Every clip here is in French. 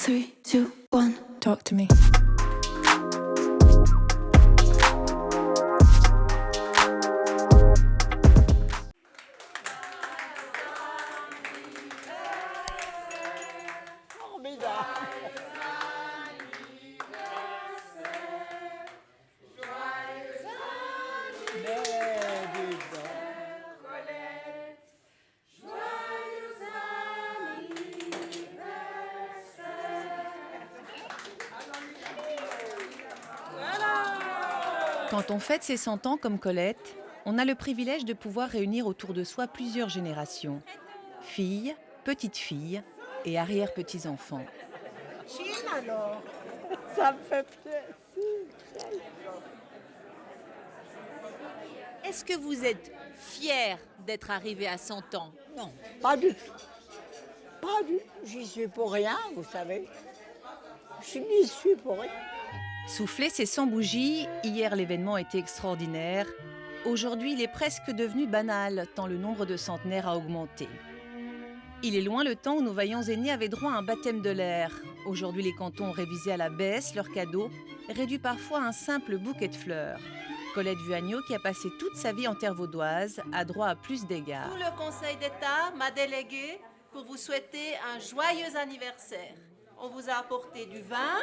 3, 2, 1. Talk to me. Quand on fête ses 100 ans comme Colette, on a le privilège de pouvoir réunir autour de soi plusieurs générations. Filles, petites-filles et arrière-petits-enfants. Chine alors, ça me fait plaisir. Est-ce que vous êtes fière d'être arrivé à 100 ans? Non, pas du tout. Pas du tout. J'y suis pour rien, vous savez. Je n'y suis pour rien. Souffler ses 100 bougies, hier l'événement était extraordinaire. Aujourd'hui, il est presque devenu banal, tant le nombre de centenaires a augmenté. Il est loin le temps où nos vaillants aînés avaient droit à un baptême de l'air. Aujourd'hui, les cantons ont révisé à la baisse leurs cadeaux, réduits parfois à un simple bouquet de fleurs. Colette Vuagnaud, qui a passé toute sa vie en terre vaudoise, a droit à plus d'égards. Tout le Conseil d'État m'a délégué pour vous souhaiter un joyeux anniversaire. On vous a apporté du vin.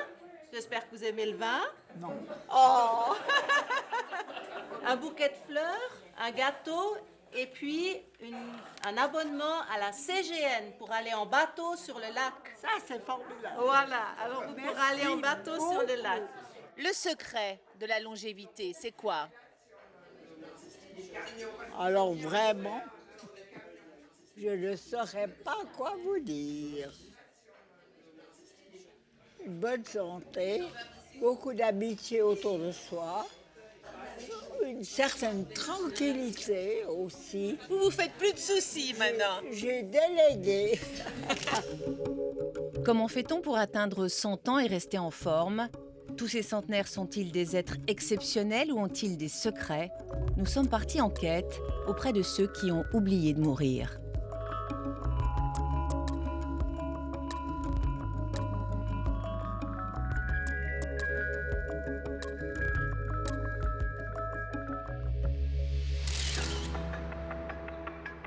J'espère que vous aimez le vin. Non. Oh Un bouquet de fleurs, un gâteau et puis un abonnement à la CGN pour aller en bateau sur le lac. Ça, c'est formidable. Voilà, alors vous pourrez aller en bateau sur le beaucoup. lac. Le secret de la longévité, c'est quoi? Alors vraiment, je ne saurais pas quoi vous dire. Une bonne santé, beaucoup d'amitié autour de soi, une certaine tranquillité aussi. Vous vous faites plus de soucis maintenant. J'ai délégué. Comment fait-on pour atteindre 100 ans et rester en forme? Tous ces centenaires sont-ils des êtres exceptionnels ou ont-ils des secrets? Nous sommes partis en quête auprès de ceux qui ont oublié de mourir.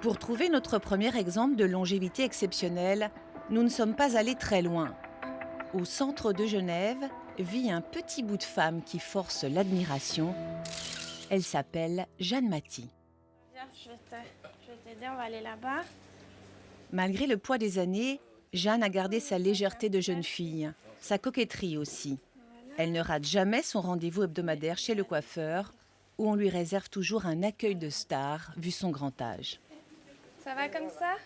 Pour trouver notre premier exemple de longévité exceptionnelle, nous ne sommes pas allés très loin. Au centre de Genève vit un petit bout de femme qui force l'admiration. Elle s'appelle Jeanne Maty. Viens, je vais t'aider, on va aller là-bas. Malgré le poids des années, Jeanne a gardé sa légèreté de jeune fille, sa coquetterie aussi. Elle ne rate jamais son rendez-vous hebdomadaire chez le coiffeur, où on lui réserve toujours un accueil de star, vu son grand âge. Ça va comme ça?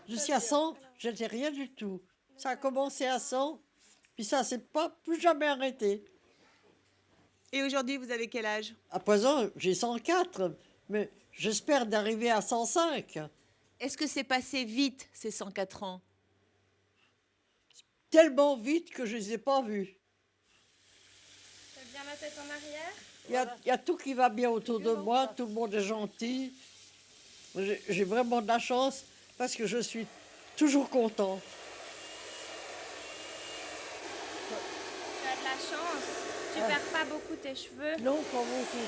Jusqu'à 100, je n'étais rien du tout. Ça a commencé à 100, puis ça ne s'est pas plus jamais arrêté. Et aujourd'hui, vous avez quel âge? À présent, j'ai 104, mais j'espère d'arriver à 105. Est-ce que c'est passé vite, ces 104 ans? Tellement vite que je ne les ai pas vus. T'as bien la tête en arrière? Il y a tout qui va bien autour de moi, tout le monde est gentil. J'ai vraiment de la chance parce que je suis toujours content. Tu as de la chance. Tu perds pas beaucoup tes cheveux. Non, pas beaucoup.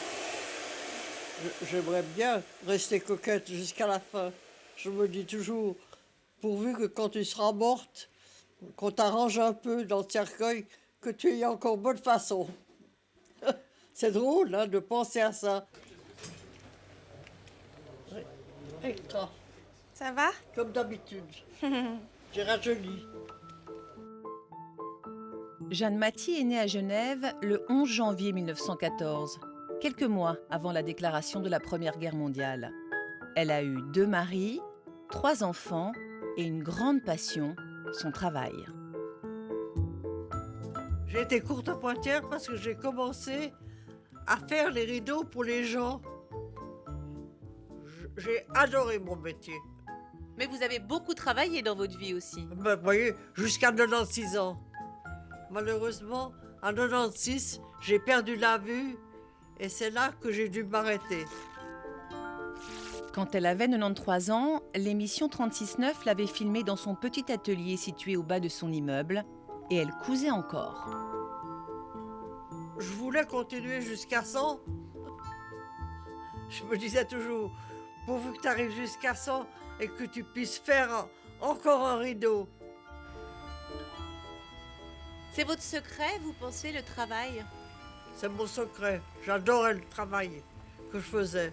J'aimerais bien rester coquette jusqu'à la fin. Je me dis toujours, pourvu que quand tu seras morte, qu'on t'arrange un peu dans le cercueil, que tu aies encore bonne façon. C'est drôle hein, de penser à ça. Extra, Ça va? comme d'habitude. J'ai rajeuni. Jeanne Maty est née à Genève le 11 janvier 1914, quelques mois avant la déclaration de la Première Guerre mondiale. Elle a eu 2 maris, 3 enfants et une grande passion, son travail. J'ai été courte pointière parce que j'ai commencé à faire les rideaux pour les gens. J'ai adoré mon métier. Mais vous avez beaucoup travaillé dans votre vie aussi. Ben, vous voyez, jusqu'à 96 ans. Malheureusement, à 96, j'ai perdu la vue et c'est là que j'ai dû m'arrêter. Quand elle avait 93 ans, l'émission 36.9 l'avait filmée dans son petit atelier situé au bas de son immeuble. et elle cousait encore. Je voulais continuer jusqu'à 100. Je me disais toujours, pourvu que tu arrives jusqu'à 100 et que tu puisses faire encore un rideau. C'est votre secret, vous pensez, le travail? C'est mon secret. J'adorais le travail que je faisais.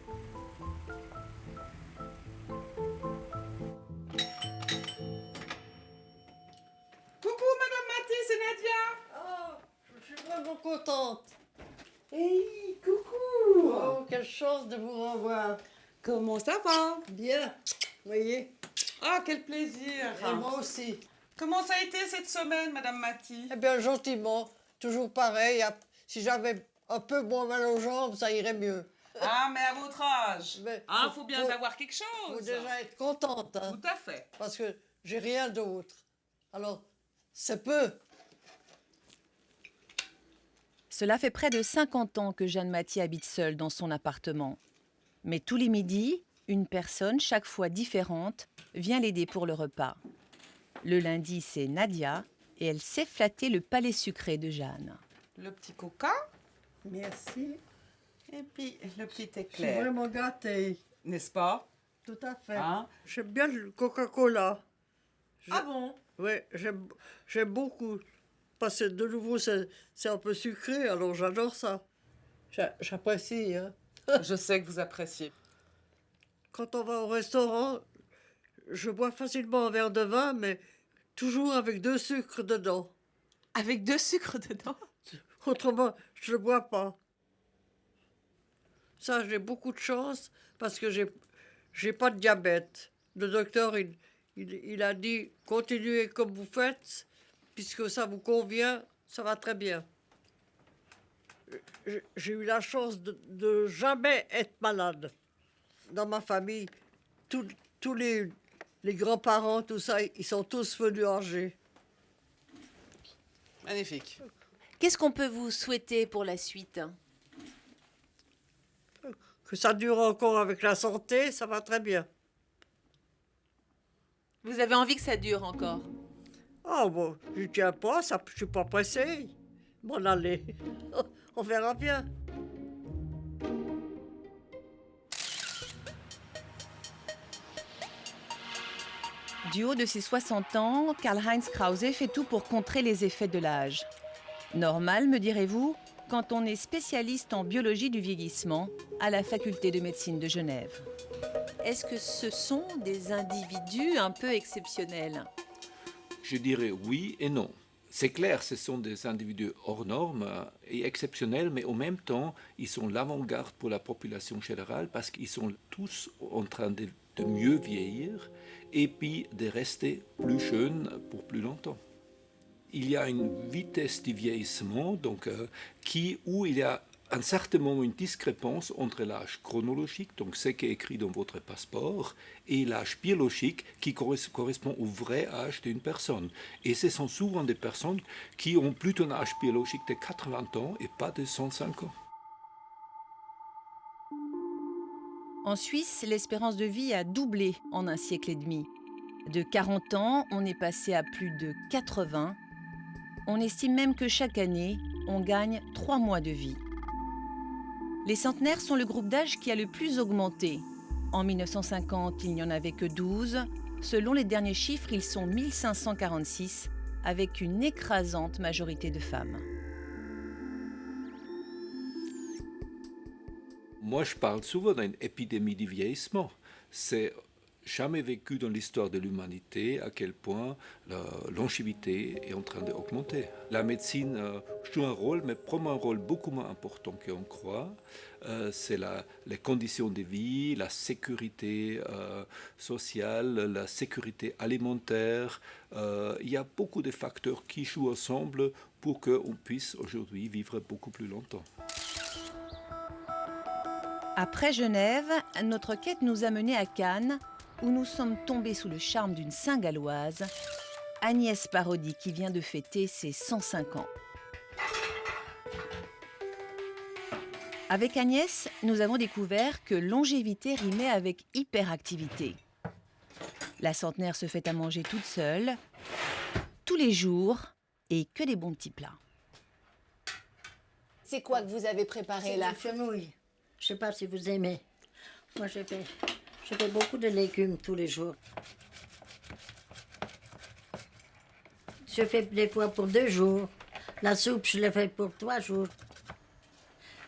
Coucou Madame Mathis, c'est Nadia. Oh, je suis vraiment contente. Hey, coucou. Oh, quelle chance de vous revoir. Comment ça va? Bien, voyez. Ah, quel plaisir. Et moi aussi. Comment ça a été cette semaine, Madame Mathis? Eh bien, gentiment, toujours pareil. Si j'avais un peu moins mal aux jambes, ça irait mieux. Ah, mais à votre âge. Mais Ah, faut bien faut- avoir quelque Faut chose. déjà être contente, hein, Tout à fait. parce que j'ai rien d'autre. Alors, c'est peu. Cela fait près de 50 ans que Jeanne Mathieu habite seule dans son appartement. Mais tous les midis, une personne, chaque fois différente, vient l'aider pour le repas. Le lundi, c'est Nadia et elle sait flatter le palais sucré de Jeanne. Le petit coca Merci. et puis le petit Je suis éclair. vraiment gâtée. N'est-ce pas? Tout à fait. Hein? J'aime bien le Coca-Cola. Ah bon? Oui, j'aime beaucoup. Parce que de nouveau, c'est un peu sucré, alors j'adore ça. J'apprécie. Hein. Je sais que vous appréciez. Quand on va au restaurant, je bois facilement un verre de vin, mais toujours avec 2 sucres dedans. Avec 2 sucres dedans? Autrement, je ne bois pas. Ça, j'ai beaucoup de chance parce que j'ai pas de diabète. Le docteur, il a dit, continuez comme vous faites, puisque ça vous convient, ça va très bien. J'ai eu la chance de jamais être malade. Dans ma famille, tous les grands-parents, tout ça, ils sont tous venus âgés. Magnifique. Qu'est-ce qu'on peut vous souhaiter pour la suite? Que ça dure encore avec la santé, ça va très bien. Vous avez envie que ça dure encore? Ah bon, je tiens pas, je suis pas pressée. Bon, allez, on verra bien. Du haut de ses 60 ans, Karl-Heinz Krause fait tout pour contrer les effets de l'âge. Normal, me direz-vous, quand on est spécialiste en biologie du vieillissement à la faculté de médecine de Genève. Est-ce que ce sont des individus un peu exceptionnels? Je dirais oui et non. C'est clair, ce sont des individus hors normes et exceptionnels, mais en même temps, ils sont l'avant-garde pour la population générale parce qu'ils sont tous en train de mieux vieillir et puis de rester plus jeunes pour plus longtemps. Il y a une vitesse du vieillissement où il y a à un certain moment une discrépance entre l'âge chronologique, donc ce qui est écrit dans votre passeport, et l'âge biologique qui correspond au vrai âge d'une personne. Et ce sont souvent des personnes qui ont plutôt un âge biologique de 80 ans et pas de 105 ans. En Suisse, l'espérance de vie a doublé en un siècle et demi. De 40 ans, on est passé à plus de 80. On estime même que chaque année, on gagne 3 mois de vie. Les centenaires sont le groupe d'âge qui a le plus augmenté. En 1950, il n'y en avait que 12. Selon les derniers chiffres, ils sont 1546, avec une écrasante majorité de femmes. Moi, je parle souvent d'une épidémie du vieillissement. C'est jamais vécu dans l'histoire de l'humanité à quel point la longévité est en train d'augmenter. La médecine joue un rôle, mais prend un rôle beaucoup moins important qu'on croit. C'est les conditions de vie, la sécurité sociale, la sécurité alimentaire. Il y a beaucoup de facteurs qui jouent ensemble pour qu'on puisse aujourd'hui vivre beaucoup plus longtemps. Après Genève, notre quête nous a menés à Cannes, où nous sommes tombés sous le charme d'une Saint-Galloise, Agnès Parodi, qui vient de fêter ses 105 ans. Avec Agnès, nous avons découvert que longévité rimait avec hyperactivité. La centenaire se fait à manger toute seule, tous les jours, et que des bons petits plats. C'est quoi que vous avez préparé C'est là? la fenouil. Je sais pas si vous aimez. Moi, je fais beaucoup de légumes tous les jours. Je fais des fois pour 2 jours. La soupe, je la fais pour 3 jours.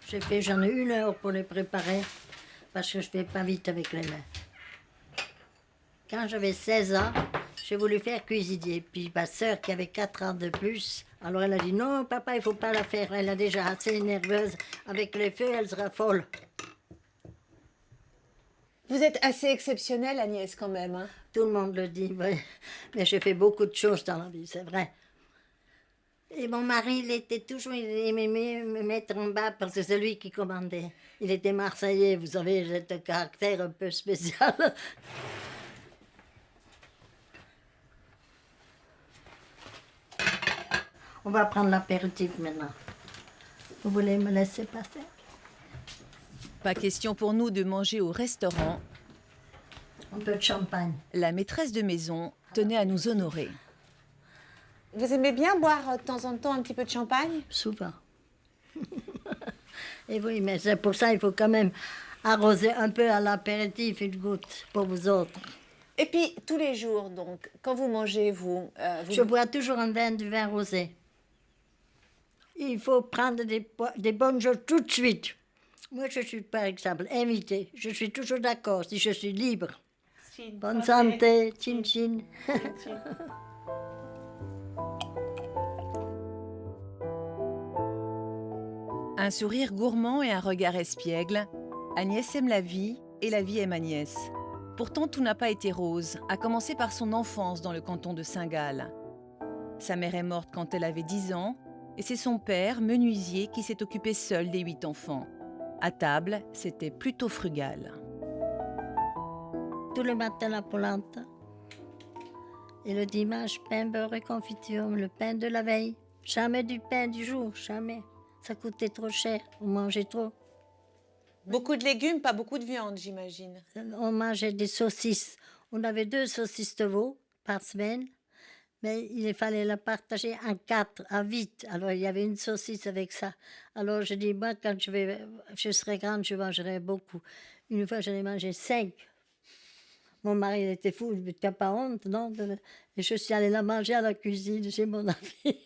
J'en ai 1 heure pour les préparer parce que je fais pas vite avec les mains. Quand j'avais 16 ans, j'ai voulu faire cuisinier. Puis ma sœur, qui avait 4 ans de plus, alors elle a dit non, papa, il faut pas la faire. Elle est déjà assez nerveuse. Avec les feux, elle sera folle. Vous êtes assez exceptionnelle, Agnès, quand même. Hein? Tout le monde le dit, oui. Mais j'ai fait beaucoup de choses dans la vie, c'est vrai. Et mon mari, il aimait me mettre en bas parce que c'est lui qui commandait. Il était marseillais, vous savez, j'ai un caractère un peu spécial. On va prendre l'apéritif maintenant. Vous voulez me laisser passer? Pas question pour nous de manger au restaurant. Un peu de champagne. La maîtresse de maison tenait à nous honorer. Vous aimez bien boire de temps en temps un petit peu de champagne? Souvent. Et oui, mais c'est pour ça qu'il faut quand même arroser un peu à l'apéritif, une goutte, pour vous autres. Et puis, tous les jours, donc, quand vous mangez, Je bois toujours du vin rosé. Il faut prendre des bonnes choses tout de suite. Moi, je suis, par exemple, invitée. Je suis toujours d'accord si je suis libre. Bonne santé, chin chin. Un sourire gourmand et un regard espiègle. Agnès aime la vie et la vie aime Agnès. Pourtant, tout n'a pas été rose, à commencer par son enfance dans le canton de Saint-Gall. Sa mère est morte quand elle avait 10 ans et c'est son père, menuisier, qui s'est occupé seul des 8 enfants. À table, c'était plutôt frugal. Tous les matins, la polenta. Et le dimanche, pain, beurre et confiture, le pain de la veille. Jamais du pain du jour, jamais. Ça coûtait trop cher, on mangeait trop. Beaucoup de légumes, pas beaucoup de viande, j'imagine. On mangeait des saucisses. On avait 2 saucisses de veau par semaine, mais il fallait la partager en 4, à 8. Alors il y avait une saucisse avec ça. Alors je dis, moi, quand je serai grande, je mangerai beaucoup. Une fois, j'en ai mangé 5. Mon mari il était fou, il dit, tu n'as pas honte, non? Et je suis allée la manger à la cuisine chez mon ami.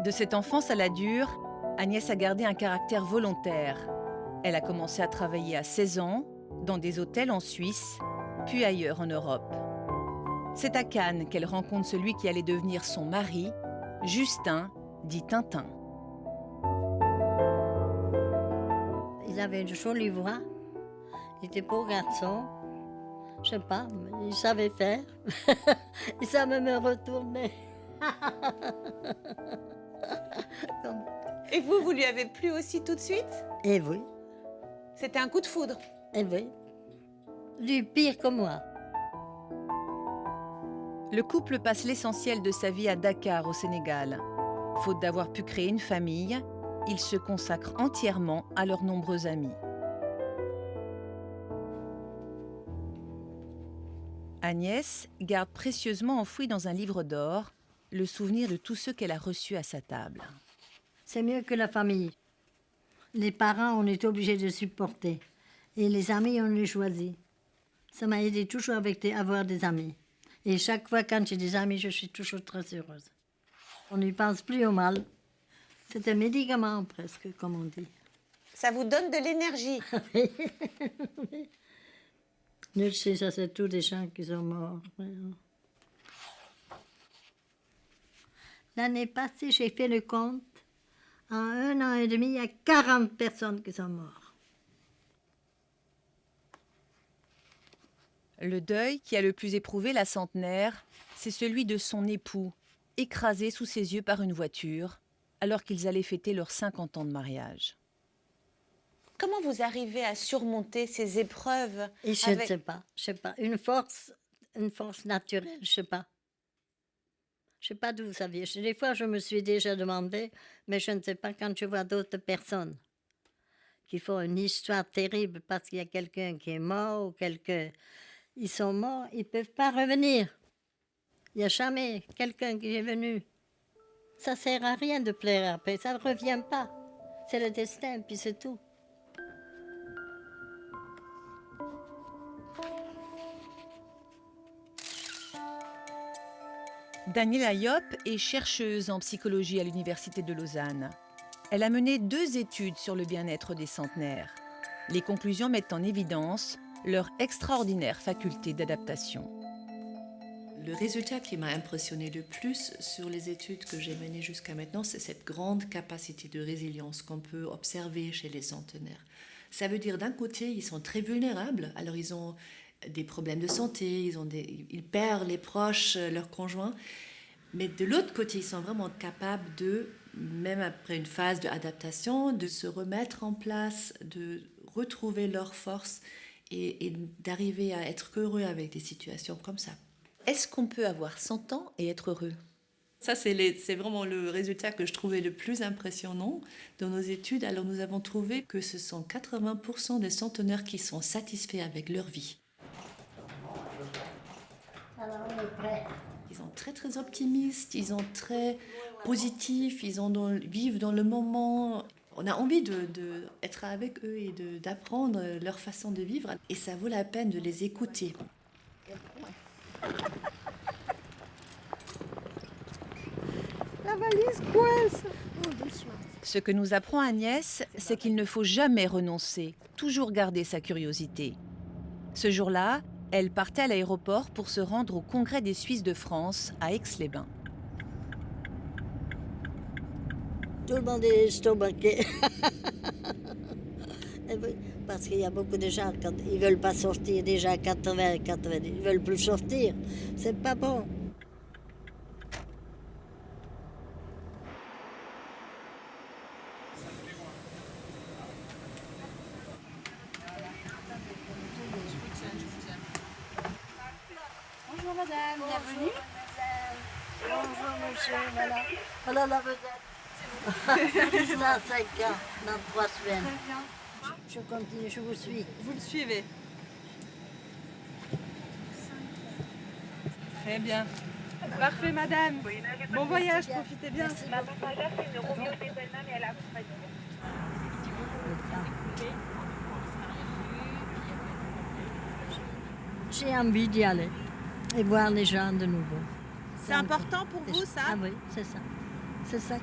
De cette enfance à la dure, Agnès a gardé un caractère volontaire. Elle a commencé à travailler à 16 ans, dans des hôtels en Suisse, puis ailleurs en Europe. C'est à Cannes qu'elle rencontre celui qui allait devenir son mari, Justin, dit Tintin. Il avait une jolie voix, il était beau garçon, je sais pas, il savait faire, il savait me retourner. Et vous lui avez plu aussi tout de suite? Et oui, C'était un coup de foudre. et oui, lui pire que moi. Le couple passe l'essentiel de sa vie à Dakar, au Sénégal. Faute d'avoir pu créer une famille, ils se consacrent entièrement à leurs nombreux amis. Agnès garde précieusement enfoui dans un livre d'or le souvenir de tous ceux qu'elle a reçus à sa table. C'est mieux que la famille. Les parents, on est obligé de supporter. Et les amis, on les choisit. Ça m'a aidé toujours avoir des amis. Et chaque fois, quand j'ai des amis, je suis toujours très heureuse. On n'y pense plus au mal. C'est un médicament presque, comme on dit. Ça vous donne de l'énergie. Je sais, ça, c'est tous des gens qui sont morts. L'année passée, j'ai fait le compte. En 1 an et demi, il y a 40 personnes qui sont mortes. Le deuil qui a le plus éprouvé la centenaire, c'est celui de son époux, écrasé sous ses yeux par une voiture, alors qu'ils allaient fêter leurs 50 ans de mariage. Comment vous arrivez à surmonter ces épreuves? Et je ne sais pas, une force naturelle, je sais pas. Je sais pas d'où ça vient. Des fois, je me suis déjà demandé, mais je ne sais pas quand je vois d'autres personnes qui font une histoire terrible parce qu'il y a quelqu'un qui est mort ou quelqu'un... Ils sont morts, ils ne peuvent pas revenir. Il n'y a jamais quelqu'un qui est venu. Ça ne sert à rien de plaire après, ça ne revient pas. C'est le destin, puis c'est tout. Daniela Yop est chercheuse en psychologie à l'Université de Lausanne. Elle a mené 2 études sur le bien-être des centenaires. Les conclusions mettent en évidence leur extraordinaire faculté d'adaptation. Le résultat qui m'a impressionné le plus sur les études que j'ai menées jusqu'à maintenant, c'est cette grande capacité de résilience qu'on peut observer chez les centenaires. Ça veut dire d'un côté, ils sont très vulnérables, alors ils ont des problèmes de santé, ils perdent les proches, leurs conjoints, mais de l'autre côté, ils sont vraiment capables de, même après une phase d'adaptation, de se remettre en place, de retrouver leur force et d'arriver à être heureux avec des situations comme ça. Est-ce qu'on peut avoir 100 ans et être heureux? Ça, c'est vraiment le résultat que je trouvais le plus impressionnant dans nos études. Alors, nous avons trouvé que ce sont 80% des centenaires qui sont satisfaits avec leur vie. Alors, on est prêt. Ils sont très, très optimistes, ils sont très positifs, vivent dans le moment. On a envie d'être avec eux et d'apprendre leur façon de vivre. Et ça vaut la peine de les écouter. La valise coince. Ce que nous apprend Agnès, c'est qu'il ne faut jamais renoncer, toujours garder sa curiosité. Ce jour-là, elle partait à l'aéroport pour se rendre au Congrès des Suisses de France à Aix-les-Bains. Tout le monde est estomaqué. Parce qu'il y a beaucoup de gens, quand ils ne veulent pas sortir, déjà à 80, ils ne veulent plus sortir. C'est pas bon. Bonjour madame, bienvenue. Bonjour monsieur, voilà. Voilà la vedette. 105 ans, dans 3 semaines. Je continue, je vous suis. Vous le suivez. Très bien. Parfait, madame. Bon voyage, profitez bien. J'ai envie d'y aller et voir les gens de nouveau. C'est important pour vous, ça? Ah oui, c'est ça. C'est ça,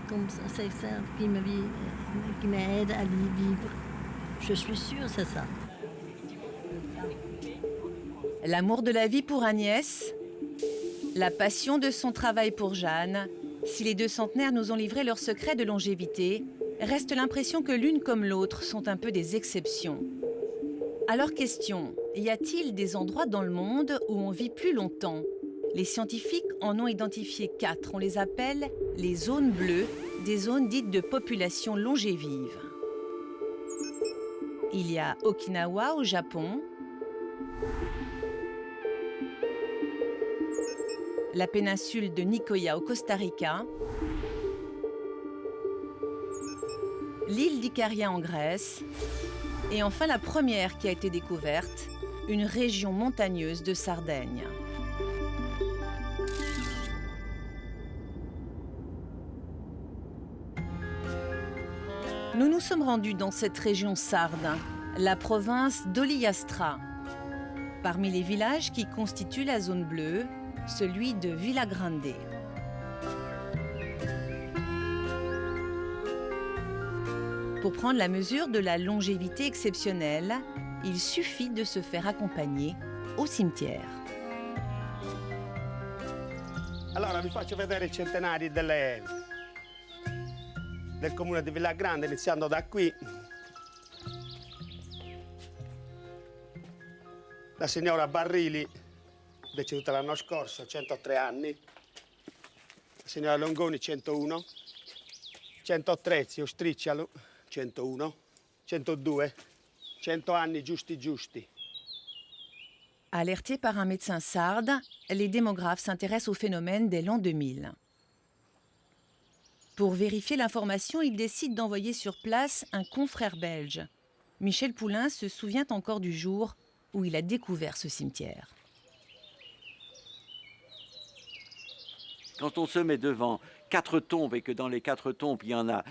c'est ça qui m'aide à vivre. Je suis sûre, c'est ça. L'amour de la vie pour Agnès, la passion de son travail pour Jeanne. Si les 2 centenaires nous ont livré leur secret de longévité, reste l'impression que l'une comme l'autre sont un peu des exceptions. Alors question, y a-t-il des endroits dans le monde où on vit plus longtemps? Les scientifiques en ont identifié 4. On les appelle les zones bleues, des zones dites de population longévive. Il y a Okinawa au Japon, la péninsule de Nicoya au Costa Rica, l'île d'Icaria en Grèce, et enfin la première qui a été découverte, une région montagneuse de Sardaigne. Nous nous sommes rendus dans cette région sarde, la province d'Oliastra. Parmi les villages qui constituent la zone bleue, celui de Villagrande. Pour prendre la mesure de la longévité exceptionnelle, il suffit de se faire accompagner au cimetière. Allora vi faccio vedere i centenari del comune di Villagrande, iniziando da qui. La signora Barrili, deceduta l'anno scorso, 103 anni. La signora Longoni, 101. 103, zio Striccialo, 101. 102. 100 anni giusti giusti. Alertés par un médecin sarde, les démographes s'intéressent au phénomène dès l'an 2000. Pour vérifier l'information, ils décident d'envoyer sur place un confrère belge. Michel Poulain se souvient encore du jour où il a découvert ce cimetière. Quand on se met devant 4 tombes et que dans les 4 tombes, il y en a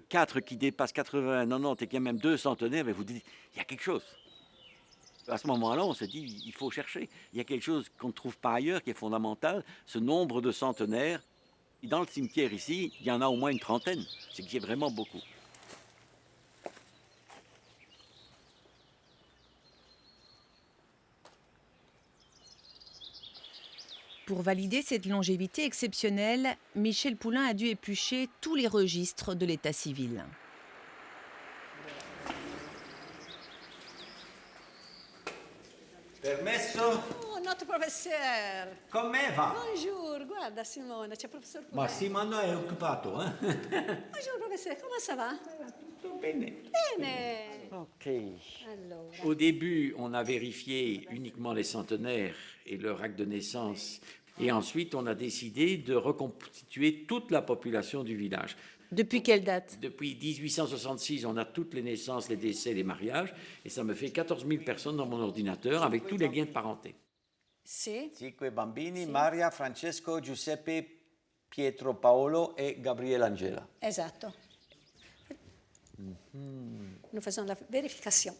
4 qui dépassent 80, 90 et qu'il y a même 2 centenaires, mais vous dites, il y a quelque chose. À ce moment-là, on se dit, il faut chercher. Il y a quelque chose qu'on ne trouve pas ailleurs, qui est fondamental, ce nombre de centenaires. Et dans le cimetière ici, il y en a au moins une trentaine, c'est qu'il y a vraiment beaucoup. Pour valider cette longévité exceptionnelle, Michel Poulain a dû éplucher tous les registres de l'état civil. Permesso? Oh, notre professeur. Come va? Bonjour, guarda Simone, c'è il professor Poulain. Ma Simone è occupato, eh? Bonjour professeur, comment ça va? Tutto bene. Bene. Ok. Allora. Au début, on a vérifié uniquement les centenaires et leur acte de naissance. Et ensuite, on a décidé de reconstituer toute la population du village. Depuis quelle date? Depuis 1866, on a toutes les naissances, les décès, les mariages. Et ça me fait 14 000 personnes dans mon ordinateur avec tous les liens de parenté. Sì. 5 bambini, Maria, Francesco, Giuseppe, Pietro, Paolo e Gabriele Angela. Esatto. Nous faisons la vérification.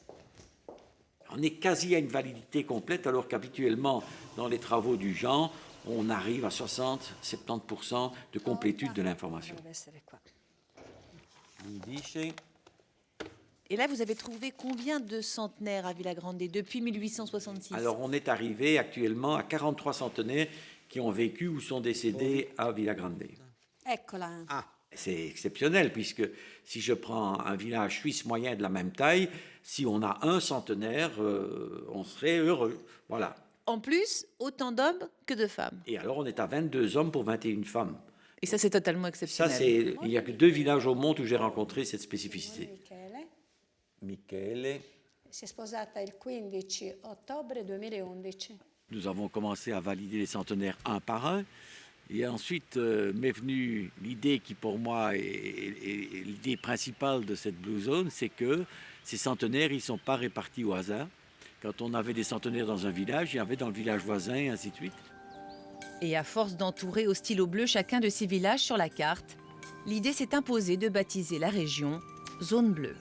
On est quasi à une validité complète, alors qu'habituellement, dans les travaux du genre, on arrive à 60-70% de complétude de l'information. Deve essere qua. Mi dice Et là, vous avez trouvé combien de centenaires à Villagrande depuis 1866? Alors, on est arrivé actuellement à 43 centenaires qui ont vécu ou sont décédés à Villagrande. Eccola. Ah, C'est exceptionnel, puisque si je prends un village suisse moyen de la même taille, si on a un centenaire, on serait heureux. Voilà. En plus, autant d'hommes que de femmes. Et alors, on est à 22 hommes pour 21 femmes. Et ça, c'est totalement exceptionnel. Ça, il n'y a que 2 villages au monde où j'ai rencontré cette spécificité. Michele. Michele. Si è sposata il 15 ottobre 2011. Nous avons commencé à valider les centenaires un par un. Et ensuite m'est venue l'idée qui, pour moi, est l'idée principale de cette Blue Zone, c'est que ces centenaires, ils ne sont pas répartis au hasard. Quand on avait des centenaires dans un village, il y avait dans le village voisin, et ainsi de suite. Et à force d'entourer au stylo bleu chacun de ces villages sur la carte, l'idée s'est imposée de baptiser la région Zone Bleue.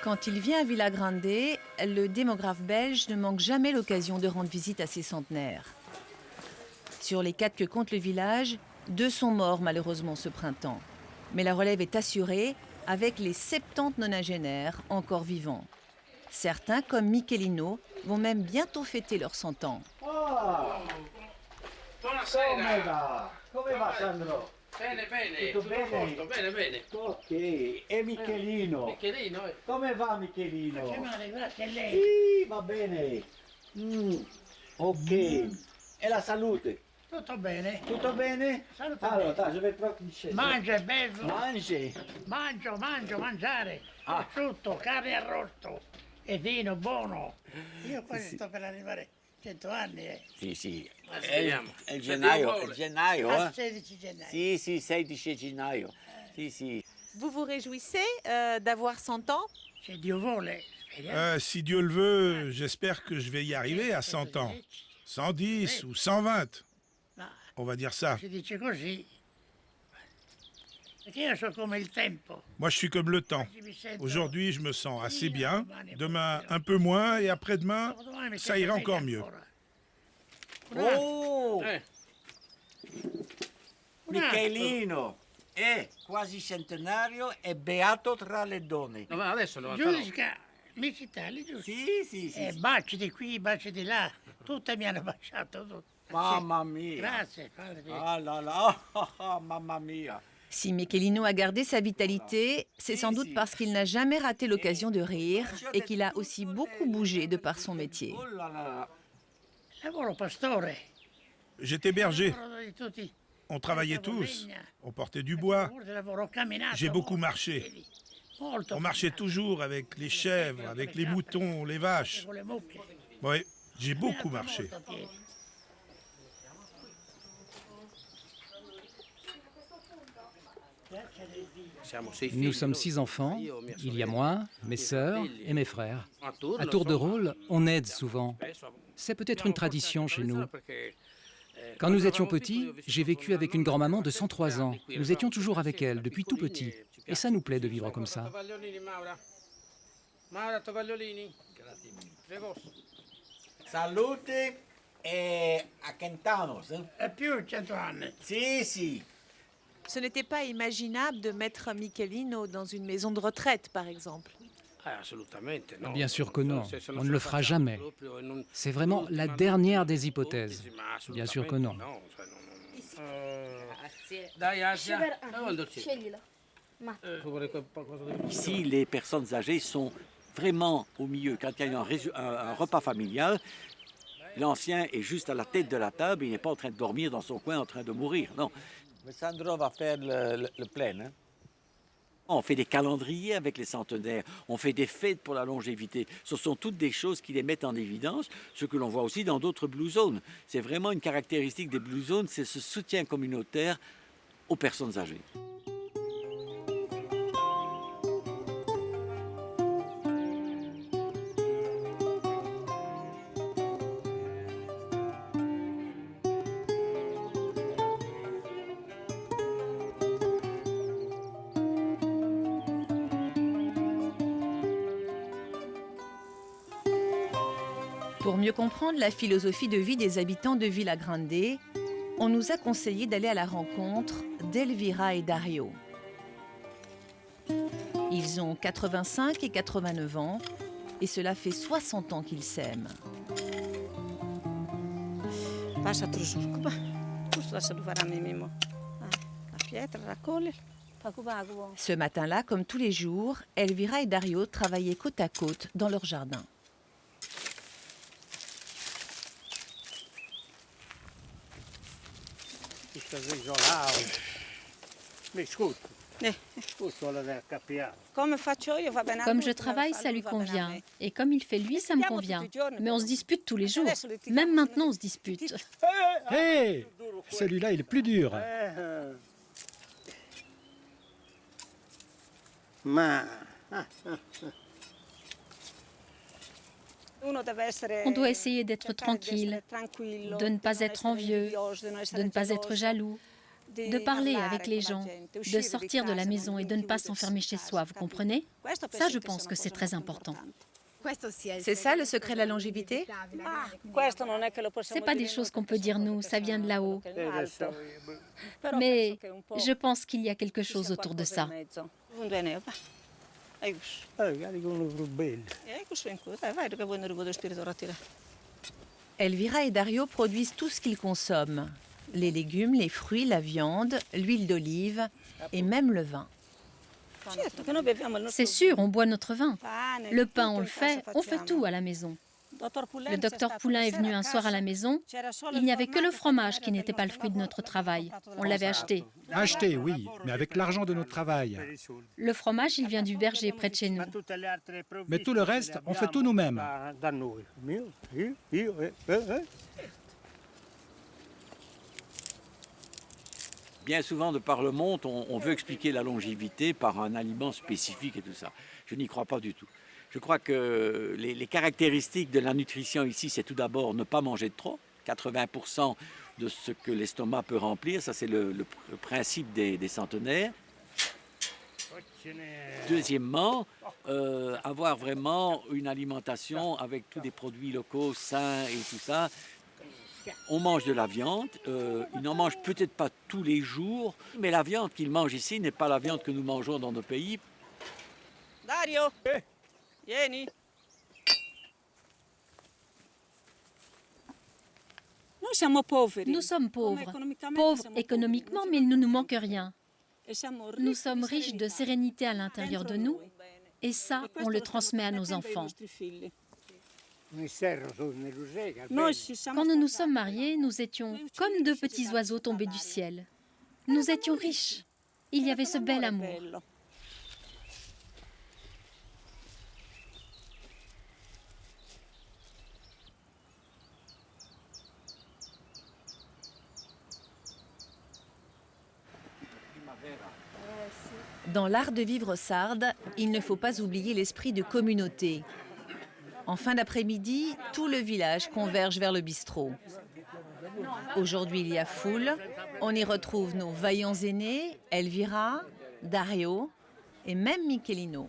Quand il vient à Villagrande, le démographe belge ne manque jamais l'occasion de rendre visite à ses centenaires. Sur les 4 que compte le village, 2 sont morts malheureusement ce printemps. Mais la relève est assurée avec les 70 nonagénaires encore vivants. Certains, comme Michelino, vont même bientôt fêter leurs 100 ans. Come va Sandro? Bene, bene. Tutto bene? Bene, bene. Ok, e Michelino? Michelino, Come va Michelino? Grazie a lei. Sì, va bene. Ok. E la salute? Tutto bene. Tutto bene? Salute Allora, bene. dai, je vais prendre Mangia, è bello. Mangi. Mangiare. Prosciutto, carne arrosto e vino buono. Io quasi sto per arrivare 100 anni. Sì, sì. Speriamo. È Se gennaio, Dio vuole. è gennaio, Al eh? 16 gennaio. Sì, sì, 16 gennaio. Sì, sì. Vous vous réjouissez d'avoir 100 ans? Se Dio vuole. Speriamo. Si Dieu le veut, j'espère que je vais y arriver à 100 ans. 110 ou 120. Ma On va dire ça. si dice così. Perché io so come il tempo. Moi, je suis comme le temps. Oggi mi sento- Aujourd'hui, je me sens assez bien. Demain, un peu moins. Et après-demain, Dopodomani mi ça sento ira meglio encore mieux. ancora. Oh! Eh. Michelino è quasi centenario e beato tra le donne. No, ma adesso 99. Giudica, mi citali, giusto? Sì, sì, sì. sì. Baci di qui, baci di là. Tutte mi hanno baciato. Tutte. Mamma mia. Grazie, padre. Ah là là, mamma mia. Si Michelino a gardé sa vitalité, c'est sans doute parce qu'il n'a jamais raté l'occasion de rire et qu'il a aussi beaucoup bougé de par son métier. Oh là là. Lavoro pastore. J'étais berger. Lavoro di tutti On travaillait tous. On portait du bois. J'ai beaucoup marché. On marchait toujours avec les chèvres, avec les moutons, les vaches. Oui, j'ai beaucoup marché. Nous sommes 6 enfants. Il y a moi, mes sœurs et mes frères. À tour de rôle, on aide souvent. C'est peut-être une tradition chez nous. Quand nous étions petits, j'ai vécu avec une grand-maman de 103 ans. Nous étions toujours avec elle depuis tout petit. Et ça nous plaît de vivre comme ça. Salute e a Centanos. È più 100 anni. Sì, sì. Ce n'était pas imaginable de mettre Michelino dans une maison de retraite, par exemple. Bien sûr que non, on ne le fera jamais. C'est vraiment la dernière des hypothèses. Bien sûr que non. Ici, les personnes âgées sont vraiment au milieu. Quand il y a un repas familial, l'ancien est juste à la tête de la table, il n'est pas en train de dormir dans son coin, en train de mourir, non. Sandro va faire le plein, hein? On fait des calendriers avec les centenaires, on fait des fêtes pour la longévité. Ce sont toutes des choses qui les mettent en évidence, ce que l'on voit aussi dans d'autres Blue Zones. C'est vraiment une caractéristique des Blue Zones, c'est ce soutien communautaire aux personnes âgées. Pour mieux comprendre la philosophie de vie des habitants de Villa Grande, on nous a conseillé d'aller à la rencontre d'Elvira et Dario. Ils ont 85 et 89 ans et cela fait 60 ans qu'ils s'aiment. Ce matin-là, comme tous les jours, Elvira et Dario travaillaient côte à côte dans leur jardin. Comme je travaille, ça lui convient. Et comme il fait lui, ça me convient. Mais on se dispute tous les jours. Même maintenant, on se dispute. Hé, celui-là, il est plus dur. On doit essayer d'être tranquille, de ne pas être envieux, de ne pas être jaloux, de parler avec les gens, de sortir de la maison et de ne pas s'enfermer chez soi, vous comprenez? Ça, je pense que c'est très important. C'est ça le secret de la longévité? C'est pas des choses qu'on peut dire nous, ça vient de là-haut. Mais je pense qu'il y a quelque chose autour de ça. Elvira et Dario produisent tout ce qu'ils consomment. Les légumes, les fruits, la viande, l'huile d'olive et même le vin. C'est sûr, on boit notre vin. Le pain, on le fait, on fait tout à la maison. Le docteur Poulain est venu un soir à la maison. Il n'y avait que le fromage qui n'était pas le fruit de notre travail. On l'avait acheté. Acheté, oui, mais avec l'argent de notre travail. Le fromage, il vient du berger près de chez nous. Mais tout le reste, on fait tout nous-mêmes. Bien souvent, de par le monde, on veut expliquer la longévité par un aliment spécifique et tout ça. Je n'y crois pas du tout. Je crois que les caractéristiques de la nutrition ici, c'est tout d'abord ne pas manger de trop. 80% de ce que l'estomac peut remplir, ça c'est le principe des centenaires. Deuxièmement, avoir vraiment une alimentation avec tous des produits locaux, sains et tout ça. On mange de la viande, ils n'en mangent peut-être pas tous les jours, mais la viande qu'ils mangent ici n'est pas la viande que nous mangeons dans nos pays. Dario, vieni. Nous sommes pauvres. Pauvres économiquement, mais il ne nous manque rien. Nous sommes riches de sérénité à l'intérieur de nous, et ça, on le transmet à nos enfants. Quand nous nous sommes mariés, nous étions comme deux petits oiseaux tombés du ciel. Nous étions riches. Il y avait ce bel amour. Dans l'art de vivre sarde, il ne faut pas oublier l'esprit de communauté. En fin d'après-midi, tout le village converge vers le bistrot. Aujourd'hui, il y a foule. On y retrouve nos vaillants aînés, Elvira, Dario et même Michelino.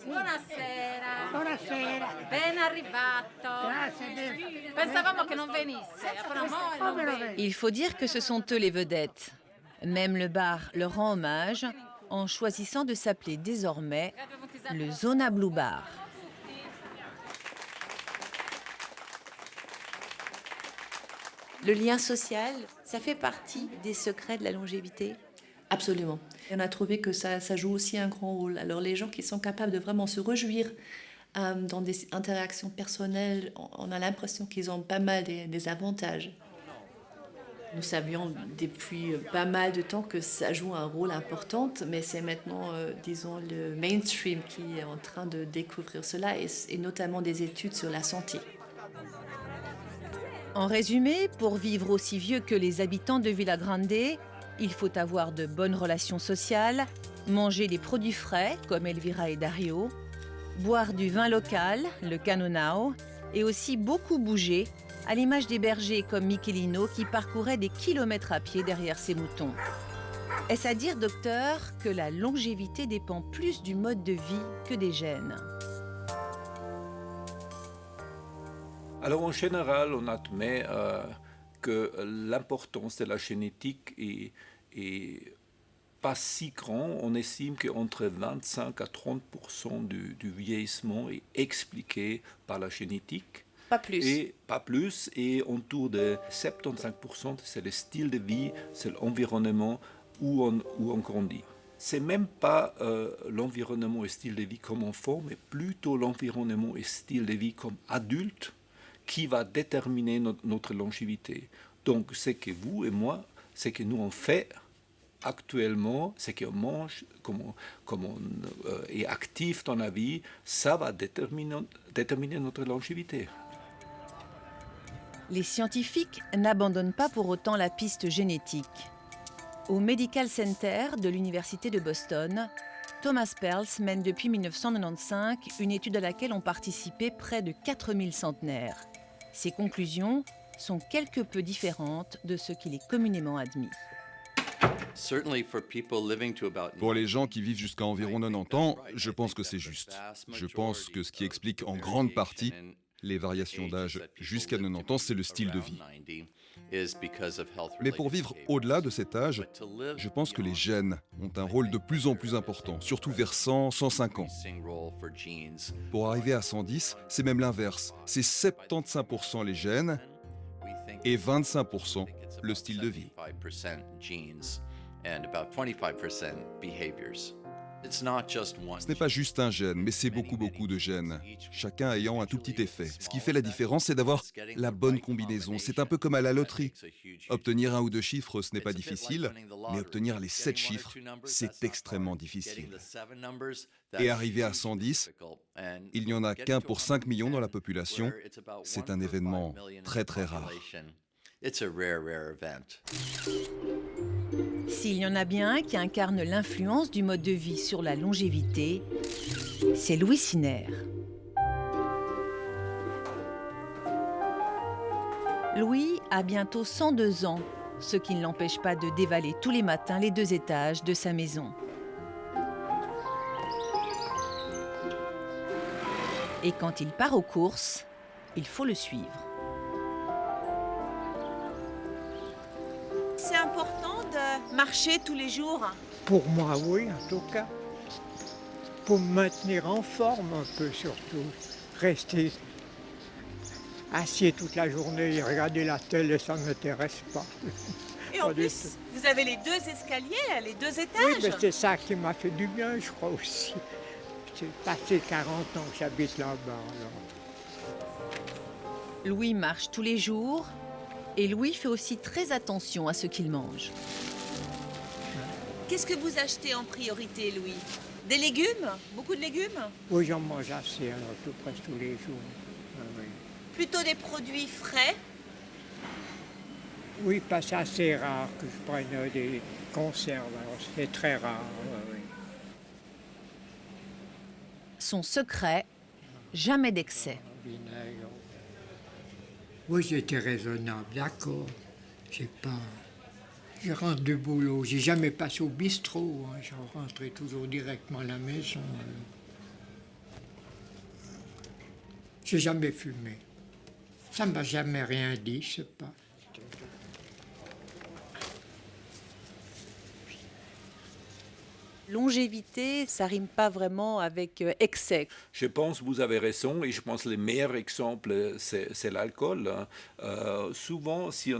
Buonasera. Buonasera. Ben arrivato. Grazie. Pensavamo che non venisse. Il faut dire que ce sont eux les vedettes. Même le bar leur rend hommage en choisissant de s'appeler désormais le Zona Blue Bar. Le lien social, ça fait partie des secrets de la longévité? Absolument. Et on a trouvé que ça joue aussi un grand rôle. Alors les gens qui sont capables de vraiment se réjouir dans des interactions personnelles, on a l'impression qu'ils ont pas mal des avantages. Nous savions depuis pas mal de temps que ça joue un rôle important, mais c'est maintenant, disons, le mainstream qui est en train de découvrir cela, et notamment des études sur la santé. En résumé, pour vivre aussi vieux que les habitants de Villa Grande, il faut avoir de bonnes relations sociales, manger des produits frais comme Elvira et Dario, boire du vin local, le Canonao, et aussi beaucoup bouger, à l'image des bergers comme Michelino qui parcouraient des kilomètres à pied derrière ses moutons. Est-ce à dire, docteur, que la longévité dépend plus du mode de vie que des gènes? Alors en général, on admet que l'importance de la génétique est pas si grande. On estime qu'entre 25 à 30% du vieillissement est expliqué par la génétique. Pas plus. Et pas plus. Et autour de 75%, c'est le style de vie, c'est l'environnement où on grandit. C'est même pas l'environnement et style de vie comme enfant, mais plutôt l'environnement et style de vie comme adulte qui va déterminer notre longévité. Donc, ce que vous et moi, ce que nous on fait actuellement, ce qu'on mange, comme on est actif dans la vie, ça va déterminer notre longévité. Les scientifiques n'abandonnent pas pour autant la piste génétique. Au Medical Center de l'Université de Boston, Thomas Perls mène depuis 1995 une étude à laquelle ont participé près de 4000 centenaires. Ses conclusions sont quelque peu différentes de ce qu'il est communément admis. Pour les gens qui vivent jusqu'à environ 90 ans, je pense que c'est juste. Je pense que ce qui explique en grande partie les variations d'âge jusqu'à 90 ans, c'est le style de vie. Mais pour vivre au-delà de cet âge, je pense que les gènes ont un rôle de plus en plus important, surtout vers 100, 105 ans. Pour arriver à 110, c'est même l'inverse. C'est 75% les gènes et 25% le style de vie. Ce n'est pas juste un gène, mais c'est beaucoup de gènes, chacun ayant un tout petit effet. Ce qui fait la différence, c'est d'avoir la bonne combinaison. C'est un peu comme à la loterie. Obtenir un ou deux chiffres, ce n'est pas difficile, mais obtenir les 7 chiffres, c'est extrêmement difficile. Et arriver à 110, il n'y en a qu'un pour 5 millions dans la population. C'est un événement très rare. S'il y en a bien un qui incarne l'influence du mode de vie sur la longévité, c'est Louis Siner. Louis a bientôt 102 ans, ce qui ne l'empêche pas de dévaler tous les matins les 2 étages de sa maison. Et quand il part aux courses, il faut le suivre. C'est important de marcher tous les jours? Pour moi, oui, en tout cas. Pour me maintenir en forme un peu, surtout. Rester assis toute la journée et regarder la télé, ça ne m'intéresse pas. Et en plus, vous avez les 2 escaliers, les 2 étages. Oui, mais c'est ça qui m'a fait du bien, je crois aussi. J'ai passé 40 ans que j'habite là-bas. Louis marche tous les jours, Et Louis fait aussi très attention à ce qu'il mange. Qu'est-ce que vous achetez en priorité, Louis? Des légumes? Beaucoup de légumes? Oui, j'en mange assez, alors presque tous les jours. Ah oui. Plutôt des produits frais? Oui, parce que c'est assez rare que je prenne des conserves, alors c'est très rare. Oui. Son secret, jamais d'excès. Vinaigre. Oui, j'étais raisonnable, d'accord. Je rentre du boulot, j'ai jamais passé au bistrot, hein. Je rentrais toujours directement à la maison. J'ai jamais fumé. Ça ne m'a jamais rien dit, je sais pas. Longévité, ça rime pas vraiment avec excès. Je pense que vous avez raison et je pense que le meilleur exemple, c'est l'alcool. Souvent, si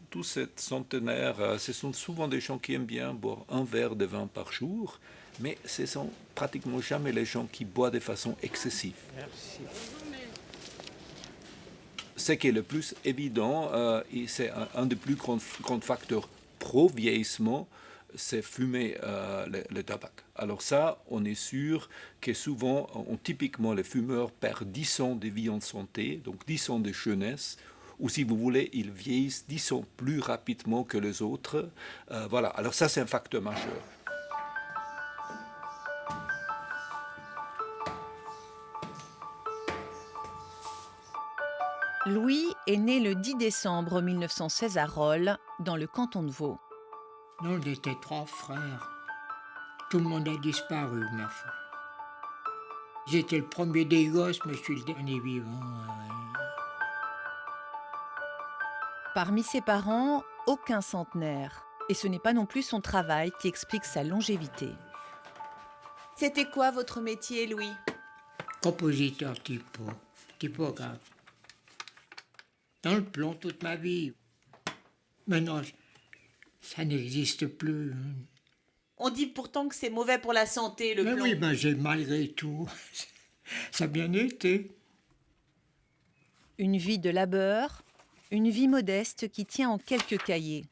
tous ces centenaires, ce sont souvent des gens qui aiment bien boire un verre de vin par jour, mais ce sont pratiquement jamais les gens qui boivent de façon excessive. Merci. Ce qui est le plus évident, et c'est un des plus grands facteurs pro-vieillissement, c'est fumer le tabac. Alors ça, on est sûr que souvent, typiquement, les fumeurs perdent 10 ans de vie en santé, donc 10 ans de jeunesse, ou si vous voulez, ils vieillissent 10 ans plus rapidement que les autres. Voilà, alors ça, c'est un facteur majeur. Louis est né le 10 décembre 1916 à Rolle, dans le canton de Vaud. Nous, on était 3 frères. Tout le monde a disparu, ma foi. J'étais le premier des gosses, mais je suis le dernier vivant. Parmi ses parents, aucun centenaire. Et ce n'est pas non plus son travail qui explique sa longévité. C'était quoi votre métier, Louis? Compositeur typographe. Dans le plomb toute ma vie. Maintenant, ça n'existe plus. On dit pourtant que c'est mauvais pour la santé, le Mais plomb. oui, ben j'ai malgré tout. Ça a bien été. Une vie de labeur, une vie modeste qui tient en quelques cahiers.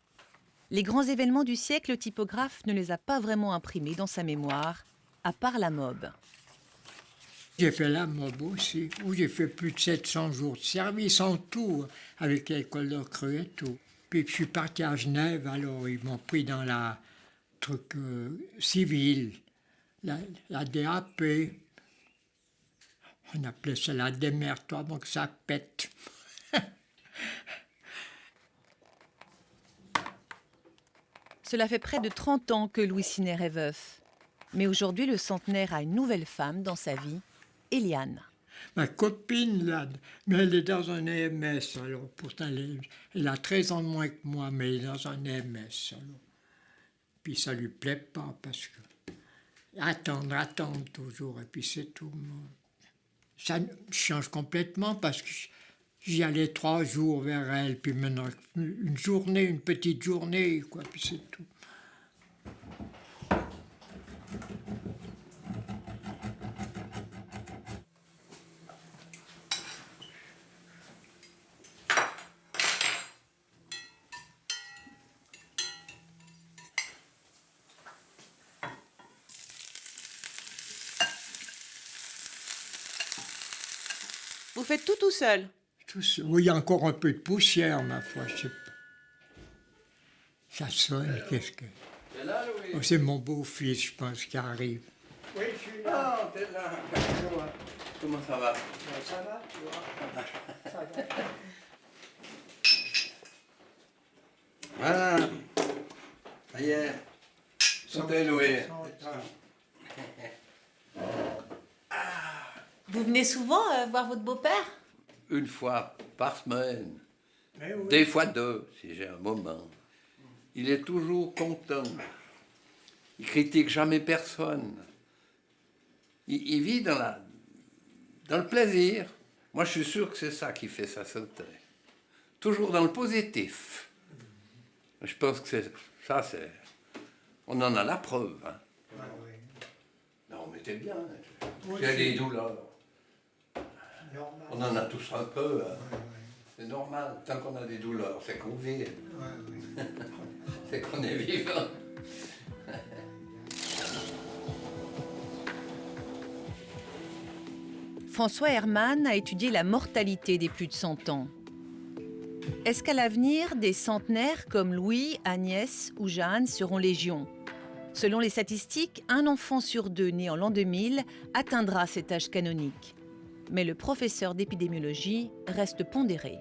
Les grands événements du siècle, le typographe ne les a pas vraiment imprimés dans sa mémoire, à part la MOB. J'ai fait la MOB aussi, où j'ai fait plus de 700 jours de service en tout, avec l'école de Creux et tout. Puis je suis parti à Genève, alors ils m'ont pris dans la truc civil, la DAP. On appelait ça la démerde-toi, donc ça pète. Cela fait près de 30 ans que Louis Siner est veuf. Mais aujourd'hui, le centenaire a une nouvelle femme dans sa vie, Eliane. Ma copine, là, mais elle est dans un EMS, alors pourtant elle a 13 ans de moins que moi, mais elle est dans un EMS. Alors. Puis ça lui plaît pas, parce que attendre toujours, et puis c'est tout. Ça change complètement, parce que j'y allais 3 jours vers elle, puis maintenant une journée, une petite journée, quoi, puis c'est tout. Vous faites tout seul? Oui, il y a encore un peu de poussière, ma foi, je sais pas. Ça sonne, qu'est-ce que... Oh, c'est mon beau-fils, je pense, qui arrive. Oui, je suis là. Oh, t'es là. Comment ça va? Ça va, tu vois. Ça va. Voilà. Ça y est. Tout est loué. Vous venez souvent voir votre beau-père? Une fois par semaine. Oui. Des fois 2, si j'ai un moment. Il est toujours content. Il critique jamais personne. Il vit dans le plaisir. Moi, je suis sûr que c'est ça qui fait sa santé. Toujours dans le positif. Je pense que c'est... On en a la preuve. Hein. Oui. Non, mais t'es bien. Oui, Tu as des douleurs. Normal. On en a tous un peu. Hein. C'est normal, tant qu'on a des douleurs, c'est qu'on vit. C'est qu'on est vivant. François Hermann a étudié la mortalité des plus de 100 ans. Est-ce qu'à l'avenir, des centenaires comme Louis, Agnès ou Jeanne seront légion? Selon les statistiques, un enfant sur 2 né en l'an 2000 atteindra cet âge canonique. Mais le professeur d'épidémiologie reste pondéré.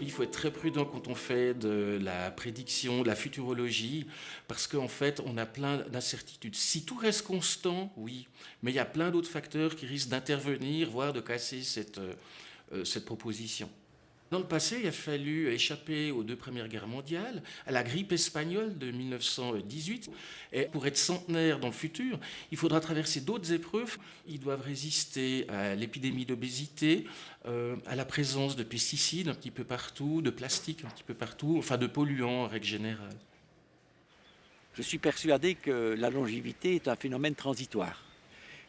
Il faut être très prudent quand on fait de la prédiction, de la futurologie, parce qu'en fait, on a plein d'incertitudes. Si tout reste constant, oui, mais il y a plein d'autres facteurs qui risquent d'intervenir, voire de casser cette proposition. Dans le passé, il a fallu échapper aux 2 premières guerres mondiales, à la grippe espagnole de 1918. Et pour être centenaire dans le futur, il faudra traverser d'autres épreuves. Ils doivent résister à l'épidémie d'obésité, à la présence de pesticides un petit peu partout, de plastique un petit peu partout, enfin de polluants en règle générale. Je suis persuadé que la longévité est un phénomène transitoire.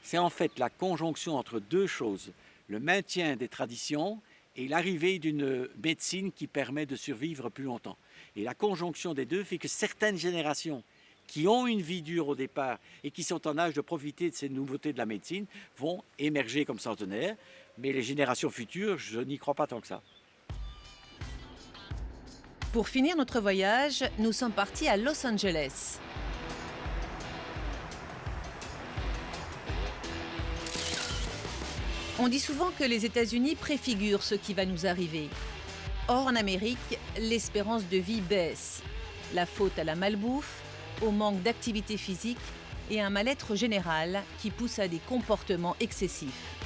C'est en fait la conjonction entre 2 choses, le maintien des traditions et l'arrivée d'une médecine qui permet de survivre plus longtemps. Et la conjonction des 2 fait que certaines générations qui ont une vie dure au départ et qui sont en âge de profiter de ces nouveautés de la médecine vont émerger comme centenaires, mais les générations futures, je n'y crois pas tant que ça. Pour finir notre voyage, nous sommes partis à Los Angeles. On dit souvent que les États-Unis préfigurent ce qui va nous arriver. Or, en Amérique, l'espérance de vie baisse. La faute à la malbouffe, au manque d'activité physique et un mal-être général qui pousse à des comportements excessifs.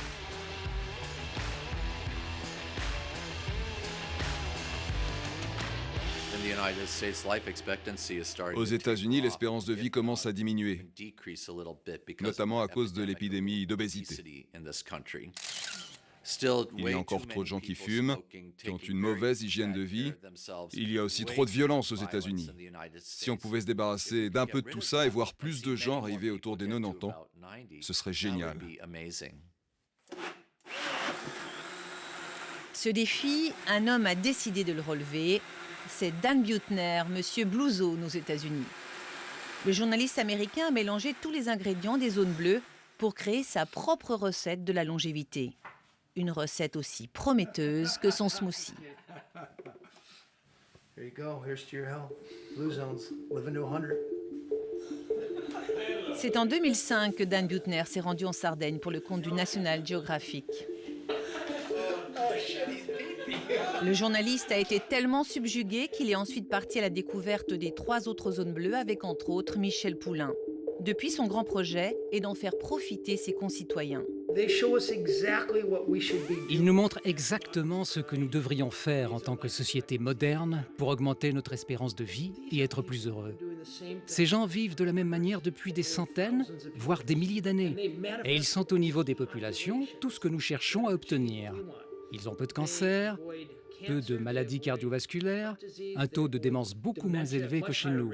Aux États-Unis, l'espérance de vie commence à diminuer, notamment à cause de l'épidémie d'obésité. Il y a encore trop de gens qui fument, qui ont une mauvaise hygiène de vie. Il y a aussi trop de violence aux États-Unis. Si on pouvait se débarrasser d'un peu de tout ça et voir plus de gens arriver autour des 90 ans, ce serait génial. Ce défi, un homme a décidé de le relever. C'est Dan Buettner, Monsieur Blue Zone aux États-Unis. Le journaliste américain a mélangé tous les ingrédients des zones bleues pour créer sa propre recette de la longévité. Une recette aussi prometteuse que son smoothie. Here you go. Here's to your health. Blue Zones, living to 100. C'est en 2005 que Dan Buettner s'est rendu en Sardaigne pour le compte du National Geographic. Le journaliste a été tellement subjugué qu'il est ensuite parti à la découverte des 3 autres zones bleues avec entre autres Michel Poulain. Depuis, son grand projet est d'en faire profiter ses concitoyens. Ils nous montrent exactement ce que nous devrions faire en tant que société moderne pour augmenter notre espérance de vie et être plus heureux. Ces gens vivent de la même manière depuis des centaines, voire des milliers d'années. Et ils sont au niveau des populations tout ce que nous cherchons à obtenir. Ils ont peu de cancer, peu de maladies cardiovasculaires, un taux de démence beaucoup moins élevé que chez nous.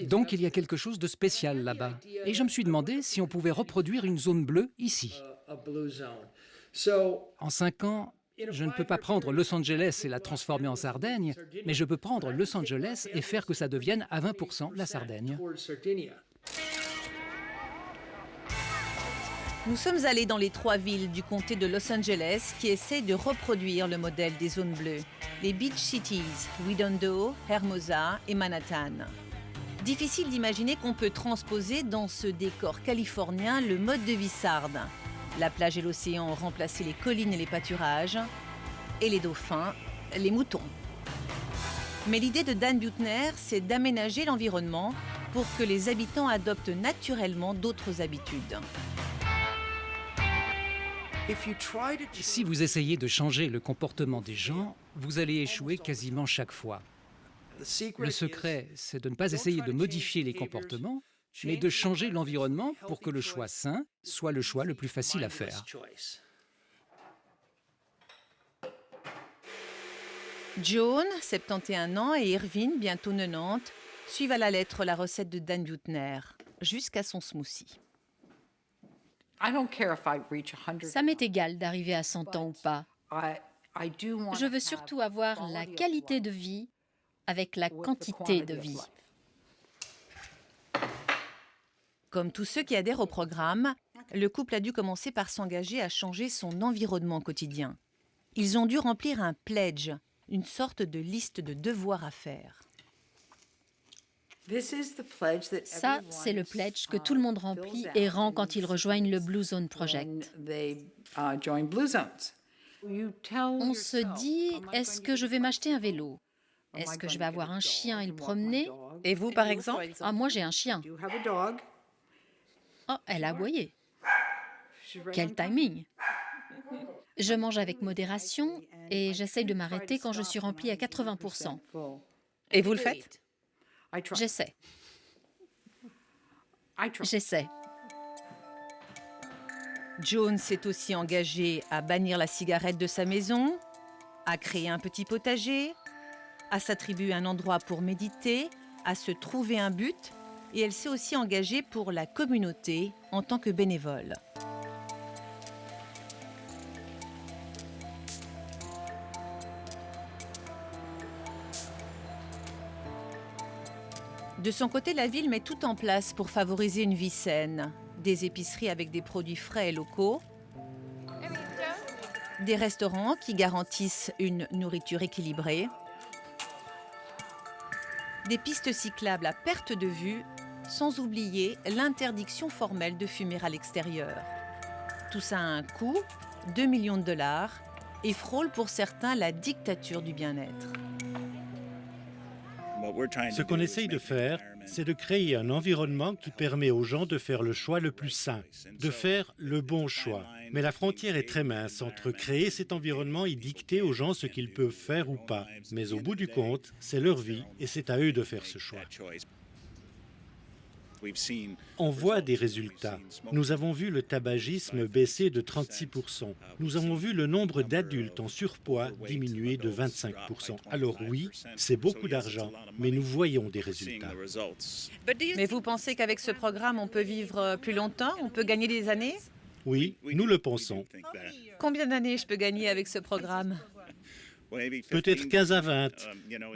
Donc il y a quelque chose de spécial là-bas. Et je me suis demandé si on pouvait reproduire une zone bleue ici. En 5 ans, je ne peux pas prendre Los Angeles et la transformer en Sardaigne, mais je peux prendre Los Angeles et faire que ça devienne à 20% la Sardaigne. Nous sommes allés dans les 3 villes du comté de Los Angeles qui essaient de reproduire le modèle des zones bleues. Les Beach Cities, Redondo, Hermosa et Manhattan. Difficile d'imaginer qu'on peut transposer dans ce décor californien le mode de vie sarde. La plage et l'océan ont remplacé les collines et les pâturages, et les dauphins, les moutons. Mais l'idée de Dan Buettner, c'est d'aménager l'environnement pour que les habitants adoptent naturellement d'autres habitudes. Si vous essayez de changer le comportement des gens, vous allez échouer quasiment chaque fois. Le secret, c'est de ne pas essayer de modifier les comportements, mais de changer l'environnement pour que le choix sain soit le choix le plus facile à faire. Joan, 71 ans, et Irvine, bientôt 90, suivent à la lettre la recette de Dan Buettner, jusqu'à son smoothie. Ça m'est égal d'arriver à 100 ans ou pas. Je veux surtout avoir la qualité de vie avec la quantité de vie. Comme tous ceux qui adhèrent au programme, le couple a dû commencer par s'engager à changer son environnement quotidien. Ils ont dû remplir un pledge, une sorte de liste de devoirs à faire. Ça, c'est le pledge que tout le monde remplit et rend quand ils rejoignent le Blue Zone Project. On se dit, est-ce que je vais m'acheter un vélo? Est-ce que je vais avoir un chien et le promener? Et vous, par exemple? Ah, moi, j'ai un chien. Oh, elle a aboyé. Quel timing! Je mange avec modération et j'essaye de m'arrêter quand je suis remplie à 80%. Et vous le faites? J'essaie. J'essaie. Joan s'est aussi engagée à bannir la cigarette de sa maison, à créer un petit potager, à s'attribuer un endroit pour méditer, à se trouver un but, et elle s'est aussi engagée pour la communauté en tant que bénévole. De son côté, la ville met tout en place pour favoriser une vie saine. Des épiceries avec des produits frais et locaux, des restaurants qui garantissent une nourriture équilibrée, des pistes cyclables à perte de vue, sans oublier l'interdiction formelle de fumer à l'extérieur. Tout ça a un coût, 2 millions de dollars, et frôle pour certains la dictature du bien-être. Ce qu'on essaye de faire, c'est de créer un environnement qui permet aux gens de faire le choix le plus sain, de faire le bon choix. Mais la frontière est très mince entre créer cet environnement et dicter aux gens ce qu'ils peuvent faire ou pas. Mais au bout du compte, c'est leur vie et c'est à eux de faire ce choix. On voit des résultats. Nous avons vu le tabagisme baisser de 36%. Nous avons vu le nombre d'adultes en surpoids diminuer de 25%. Alors oui, c'est beaucoup d'argent, mais nous voyons des résultats. Mais vous pensez qu'avec ce programme, on peut vivre plus longtemps? On peut gagner des années? Oui, nous le pensons. Combien d'années je peux gagner avec ce programme? Peut-être 15 à 20.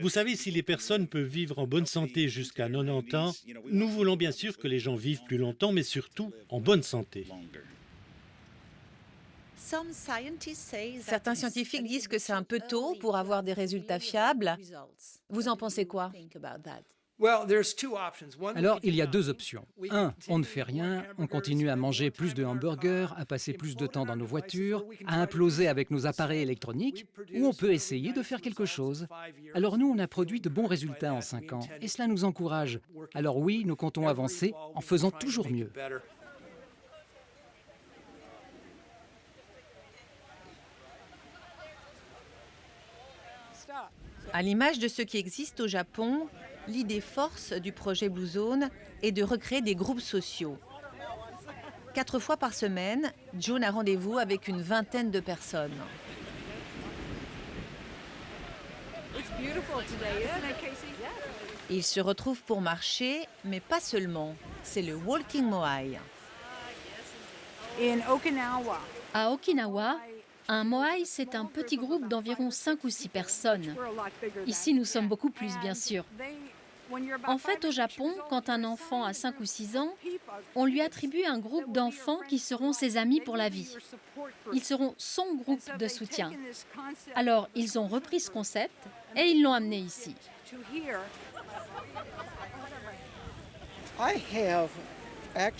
Vous savez, si les personnes peuvent vivre en bonne santé jusqu'à 90 ans, nous voulons bien sûr que les gens vivent plus longtemps, mais surtout en bonne santé. Certains scientifiques disent que c'est un peu tôt pour avoir des résultats fiables. Vous en pensez quoi? Alors, il y a deux options. Un, on ne fait rien, on continue à manger plus de hamburgers, à passer plus de temps dans nos voitures, à imploser avec nos appareils électroniques, ou on peut essayer de faire quelque chose. Alors nous, on a produit de bons résultats en 5 ans, et cela nous encourage. Alors oui, nous comptons avancer en faisant toujours mieux. À l'image de ce qui existe au Japon, l'idée force du projet Blue Zone est de recréer des groupes sociaux. 4 fois par semaine, Joan a rendez-vous avec une vingtaine de personnes. Ils se retrouvent pour marcher, mais pas seulement. C'est le Walking Moai. À Okinawa, un moai, c'est un petit groupe d'environ 5 ou 6 personnes. Ici, nous sommes beaucoup plus, bien sûr. En fait, au Japon, quand un enfant a 5 ou 6 ans, on lui attribue un groupe d'enfants qui seront ses amis pour la vie. Ils seront son groupe de soutien. Alors, ils ont repris ce concept et ils l'ont amené ici.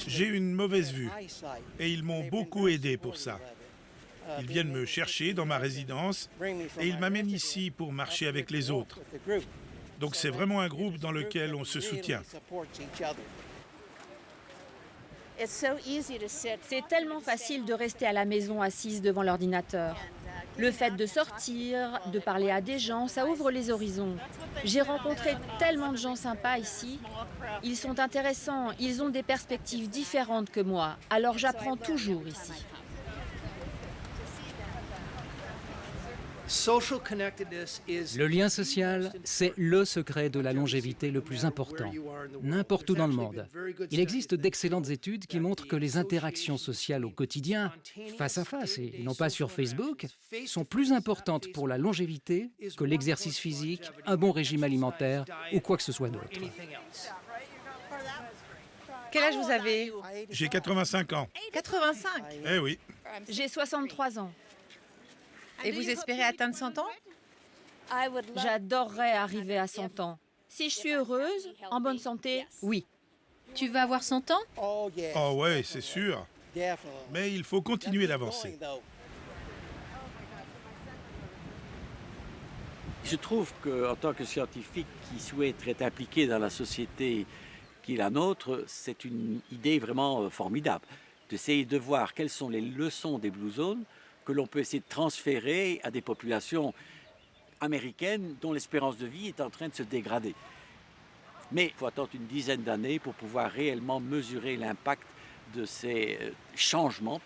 J'ai une mauvaise vue et ils m'ont beaucoup aidé pour ça. Ils viennent me chercher dans ma résidence et ils m'amènent ici pour marcher avec les autres. Donc c'est vraiment un groupe dans lequel on se soutient. C'est tellement facile de rester à la maison assise devant l'ordinateur. Le fait de sortir, de parler à des gens, ça ouvre les horizons. J'ai rencontré tellement de gens sympas ici. Ils sont intéressants, ils ont des perspectives différentes que moi. Alors j'apprends toujours ici. Le lien social, c'est le secret de la longévité le plus important, n'importe où dans le monde. Il existe d'excellentes études qui montrent que les interactions sociales au quotidien, face à face et non pas sur Facebook, sont plus importantes pour la longévité que l'exercice physique, un bon régime alimentaire ou quoi que ce soit d'autre. Quel âge vous avez? J'ai 85 ans. 85. Eh oui. J'ai 63 ans. Et vous espérez atteindre 100 ans? J'adorerais arriver à 100 ans. Si je suis heureuse, en bonne santé, oui. Tu vas avoir 100 ans? Oh ouais, c'est sûr. Mais il faut continuer d'avancer. Je trouve qu'en tant que scientifique qui souhaite être impliqué dans la société qui est la nôtre, c'est une idée vraiment formidable. D'essayer de voir quelles sont les leçons des Blue Zones que l'on peut essayer de transférer à des populations américaines dont l'espérance de vie est en train de se dégrader. Mais il faut attendre une dizaine d'années pour pouvoir réellement mesurer l'impact de ces changements.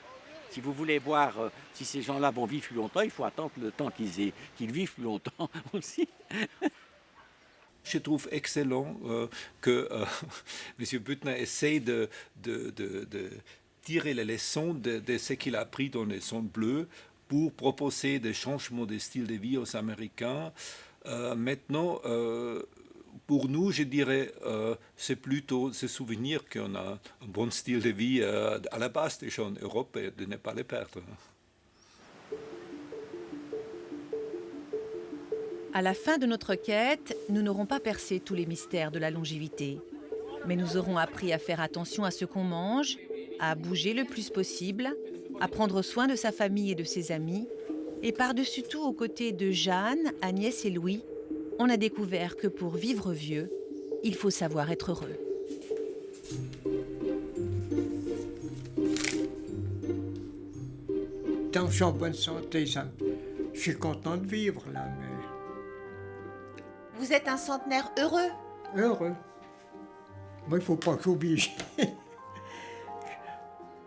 Si vous voulez voir si ces gens-là vont vivre plus longtemps, il faut attendre le temps qu'ils vivent plus longtemps aussi. Je trouve excellent que M. Büttner essaye de tirer les leçons de ce qu'il a appris dans les zones bleues pour proposer des changements de style de vie aux Américains. Maintenant, pour nous, je dirais, c'est plutôt se souvenir qu'on a un bon style de vie à la base déjà en Europe et de ne pas les perdre. À la fin de notre quête, nous n'aurons pas percé tous les mystères de la longévité. Mais nous aurons appris à faire attention à ce qu'on mange, à bouger le plus possible, à prendre soin de sa famille et de ses amis. Et par-dessus tout, aux côtés de Jeanne, Agnès et Louis, on a découvert que pour vivre vieux, il faut savoir être heureux. Tant que je suis en bonne santé, je suis content de vivre là, mais... Vous êtes un centenaire heureux? Heureux. Moi, il ne faut pas que j'oublie.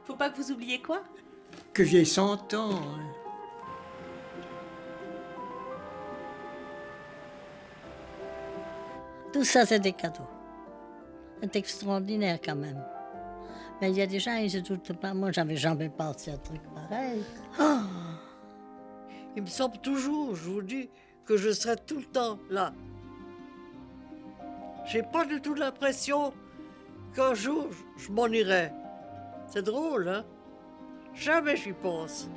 Faut pas que vous oubliez quoi? Que j'ai 100 ans. Hein. Tout ça, c'est des cadeaux. C'est extraordinaire quand même. Mais il y a des gens, ils se doutent pas. Moi, j'avais jamais pensé à un truc pareil. Ah, il me semble toujours, je vous dis, que je serai tout le temps là. J'ai pas du tout l'impression qu'un jour, je m'en irai. C'est drôle, hein? Jamais j'y pense.